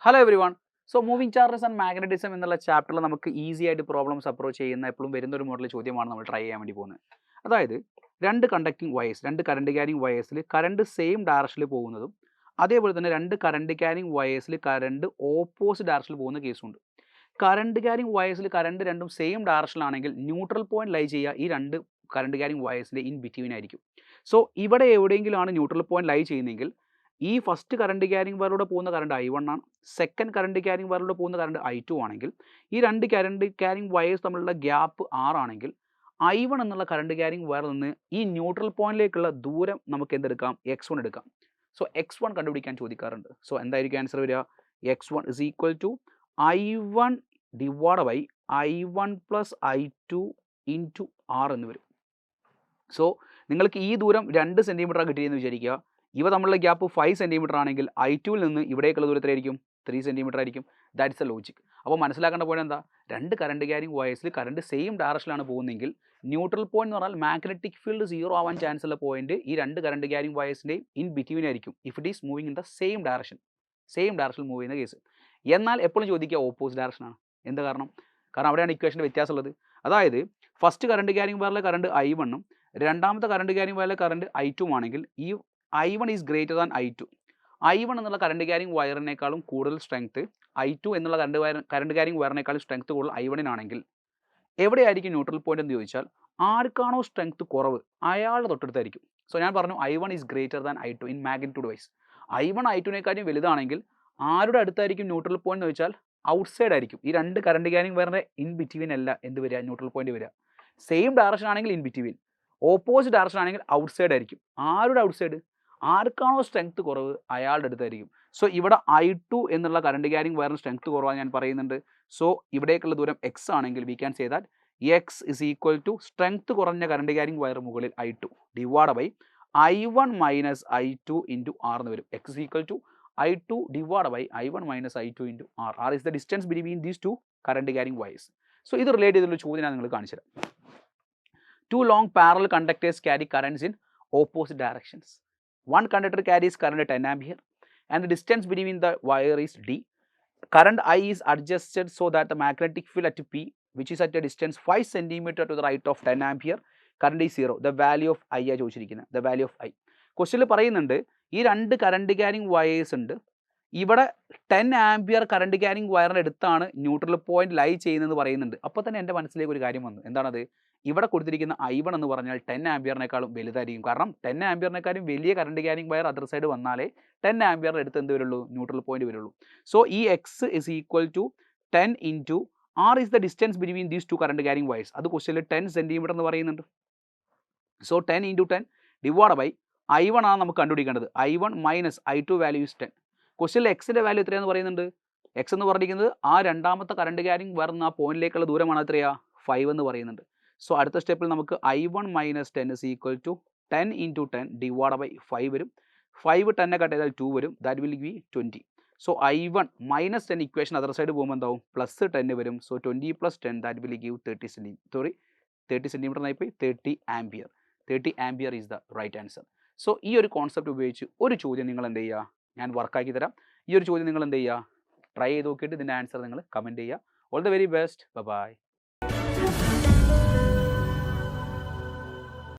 Hello every one. So moving charges and magnetism എന്നുള്ള ചാപ്റ്ററിൽ നമുക്ക് ഈസി ആയിട്ട് പ്രോബ്ലംസ് അപ്രോച്ച് ചെയ്യുന്ന എപ്പോഴും വരുന്ന ഒരു മോഡൽ ചോദ്യമാണ് നമ്മൾ ട്രൈ ചെയ്യാൻ വേണ്ടി പോകുന്നത്. അതായത് രണ്ട് കണ്ടക്ടിങ് വയേഴ്സ്, രണ്ട് കറണ്ട് ക്യാരിങ് വയേഴ്സിൽ കറണ്ട് സെയിം ഡയറക്ഷനിൽ പോകുന്നതും അതേപോലെ തന്നെ രണ്ട് കറണ്ട് ക്യാരിങ് വയേഴ്സിൽ കറണ്ട് ഓപ്പോസിറ്റ് ഡയറക്ഷനിൽ പോകുന്ന കേസുണ്ട്. കറണ്ട് ക്യാരിങ് വയേഴ്സിൽ കറണ്ട് രണ്ടും സെയിം ഡയറക്ഷനിലാണെങ്കിൽ ന്യൂട്രൽ പോയിന്റ് ലൈ ചെയ്യുക ഈ രണ്ട് കറണ്ട് ക്യാരിങ് വയേഴ്സിൻ്റെ ഇൻ ബിറ്റ്വീൻ ആയിരിക്കും. സോ ഇവിടെ എവിടെയെങ്കിലും ആണ് ന്യൂട്രൽ പോയിന്റ് ലൈ ചെയ്യുന്നതെങ്കിൽ ഈ ഫസ്റ്റ് കറണ്ട് ക്യാരിങ് വയറിലൂടെ പോകുന്ന കറണ്ട് I1 ആണ്, സെക്കൻഡ് കറണ്ട് ക്യാരിങ് വയറിലൂടെ പോകുന്ന കറണ്ട് I2 ആണെങ്കിൽ ഈ രണ്ട് കറണ്ട് ക്യാരിങ് വയേഴ്സ് തമ്മിലുള്ള ഗ്യാപ്പ് R ആണെങ്കിൽ I1 എന്നുള്ള കറണ്ട് ക്യാരിങ് വയറിൽ നിന്ന് ഈ ന്യൂട്രൽ പോയിന്റിലേക്കുള്ള ദൂരം നമുക്ക് എന്തെടുക്കാം, X1 എടുക്കാം. സോ X1 കണ്ടുപിടിക്കാൻ ചോദിക്കാറുണ്ട്. സോ എന്തായിരിക്കും ആൻസർ വരിക? X1 is equal to I1 divide by I1 plus I2 into R എന്ന് വരും. സോ നിങ്ങൾക്ക് ഈ ദൂരം 2 സെൻറ്റിമീറ്ററാണ് കിട്ടിയെന്ന് വിചാരിക്കുക. ഇവ തമ്മിലുള്ള ഗ്യാപ്പ് 5 സെൻറ്റിമീറ്റർ ആണെങ്കിൽ I2 നിന്ന് ഇവിടേക്കുള്ള ദൂരത്തിലായിരിക്കും 3 സെൻറ്റിമീറ്റർ ആയിരിക്കും. That's A logic. അപ്പോൾ മനസ്സിലാക്കേണ്ട പോയിന്റ് എന്താ? രണ്ട് കറണ്ട് ക്യാരിങ് വയേഴ്സിൽ കറണ്ട് സെയിം ഡയറക്ഷനിലാണ് പോകുന്നതെങ്കിൽ ന്യൂട്രൽ പോയിന്റ് എന്ന് പറഞ്ഞാൽ മാഗ്നറ്റിക് ഫീൽഡ് 0 ആവാൻ ചാൻസ് ഉള്ള പോയിന്റ് ഈ രണ്ട് കറണ്ട് ക്യാരിങ് വയേഴ്സിൻ്റെയും ഇൻ ബിറ്റ്വീൻ ആയിരിക്കും if it is moving in the same ഡയറക്ഷനിൽ മൂവ് ചെയ്യുന്ന കേസ്. എന്നാൽ എപ്പോഴും ചോദിക്കുക ഓപ്പോസിറ്റ് ഡയറക്ഷനാണ്. എന്താ കാരണം? കാരണം അവിടെയാണ് ഇക്വേഷൻ്റെ വ്യത്യാസമുള്ളത്. അതായത് ഫസ്റ്റ് കറണ്ട് ക്യാരിങ് വയറിലെ കറണ്ട് I1 ഉം രണ്ടാമത്തെ കറണ്ട് ക്യാരിങ് വയറിലെ കറണ്ട് I2 ആണെങ്കിൽ ഈ I1 is greater than I2. I1 എന്നുള്ള കറണ്ട് ക്യാരിങ് വയറിനേക്കാളും കൂടുതൽ സ്ട്രെങ്ത് I2 എന്നുള്ള കറണ്ട് ക്യാരിങ് വയറിനേക്കാളും സ്ട്രെങ്ത് കൂടുതൽ I1 ആണെങ്കിൽ എവിടെയായിരിക്കും ന്യൂട്രൽ പോയിന്റ് എന്ന് ചോദിച്ചാൽ ആർക്കാണോ സ്ട്രെങ്ത് കുറവ് അയാളുടെ തൊട്ടടുത്തായിരിക്കും. സോ ഞാൻ പറഞ്ഞു I1 is greater than I2 in magnitude wise. I1 I2നേക്കാളും വലുതാണെങ്കിൽ ആരുടെ അടുത്തായിരിക്കും ന്യൂട്രൽ പോയിന്റ് എന്ന് വെച്ചാൽ ഔട്ട്സൈഡ് ആയിരിക്കും. ഈ രണ്ട് കറണ്ട് ക്യാരിങ് വയറിൻ്റെ ഇൻ ബിറ്റ്വീൻ അല്ല എന്ത് വരിക, ന്യൂട്രൽ പോയിന്റ് വരിക. സെയിം ഡയറക്ഷൻ ആണെങ്കിൽ ഇൻ ബിറ്റ്വീൻ, ഓപ്പോസിറ്റ് ഡയറക്ഷൻ ആണെങ്കിൽ ഔട്ട്സൈഡ് ആയിരിക്കും. ആരുടെ ഔട്ട്സൈഡ്? ആർക്കാണോ സ്ട്രെങ്ത് കുറവ് അയാളുടെ അടുത്തായിരിക്കും. സോ ഇവിടെ I2 എന്നുള്ള കറണ്ട് ക്യാരിങ് വയറിന് സ്ട്രെങ്ത് കുറവാണ് ഞാൻ പറയുന്നുണ്ട്. സോ ഇവിടേക്കുള്ള ദൂരം X ആണെങ്കിൽ we can say that X is equal to strength കുറഞ്ഞ കറണ്ട് ക്യാരിങ് വയർ മുകളിൽ I2 divide by I1 minus I2 into R എന്ന് വരും. X is equal to I2 divide by I1 minus I2 into R. R is the distance between these two current carrying wires. So ഇത് relate ചെയ്തുള്ള ചോദ്യം ഞാൻ നിങ്ങൾക്ക് കാണിച്ചു തരാം. Two long parallel conductors carry currents in opposite directions. One conductor carries current 10 ampere and the distance between the wire is D. Current I is adjusted so that the magnetic field at P, which is at a distance 5 centimeter to the right of 10 ampere, current is 0. The value of I ആണ് ചോദിച്ചിരിക്കുന്നത്. The value of I. ക്വസ്റ്റ്യനിൽ പറയുന്നുണ്ട് ഈ രണ്ട് current carrying wires ഉണ്ട്. ഇവിടെ 10 ampere current carrying വയറിൻ്റെ അടുത്താണ് ന്യൂട്രൽ പോയിന്റ് ലൈ ചെയ്യുന്നതെന്ന് പറയുന്നുണ്ട്. അപ്പോൾ തന്നെ എൻ്റെ മനസ്സിലേക്ക് ഒരു കാര്യം വന്നു. എന്താണത്? ഇവിടെ കൊടുത്തിരിക്കുന്ന I1 എന്ന് പറഞ്ഞാൽ 10 ആംപിയറിനേക്കാളും വലുതായിരിക്കും. കാരണം 10 ആംപിയറിനേക്കാളും വലിയ current carrying wire other side വന്നാലേ 10 ആംപിയറിൻ്റെ അടുത്ത് എന്ത് വരുള്ളൂ, ന്യൂട്രൽ പോയിന്റ് വരുള്ളൂ. സോ ഈ X is equal to 10 into R is the distance between these two current carrying wires. അത് ക്വസ്റ്റ്യനിൽ 10 സെൻറ്റിമീറ്റർ എന്ന് പറയുന്നുണ്ട്. So 10 into 10 divide by I1 ആണ് നമുക്ക് കണ്ടുപിടിക്കേണ്ടത്. I1 minus I2 value is 10. ക്വസ്റ്റ്യനിൽ എക്സിൻ്റെ വാല്യൂ എത്രയാണെന്ന് പറയുന്നുണ്ട്. എക്സ് എന്ന് പറഞ്ഞിരിക്കുന്നത് ആ രണ്ടാമത്തെ കറണ്ട് ക്യാരിങ് വരുന്ന ആ പോയിന്റിലേക്കുള്ള ദൂരമാണ് എത്രയാ, 5 എന്ന് പറയുന്നുണ്ട്. സോ അടുത്ത സ്റ്റെപ്പിൽ നമുക്ക് I1 minus 10 is equal to 10 into 10 divide by 5 വരും. 5 10 കട്ട് ചെയ്താൽ 2 വരും. That will be 20. So I1 minus 10 equation other side പോകുമ്പോൾ എന്താവും, പ്ലസ് 10 വരും. So 20 plus 10 that will give 30 centimetre എന്നായി പോയി 30 ampere. 30 ampere is the right answer. So ഈ ഒരു കോൺസെപ്റ്റ് ഉപയോഗിച്ച് ഒരു ചോദ്യം നിങ്ങൾ എന്ത് ചെയ്യുക, ഞാൻ വർക്കാക്കി തരാം. ഈ ഒരു ചോദ്യം നിങ്ങൾ എന്ത് ചെയ്യുക, ട്രൈ ചെയ്ത് നോക്കിയിട്ട് ഇതിൻ്റെ ആൻസർ നിങ്ങൾ കമൻറ്റ് ചെയ്യുക. All the very best. By.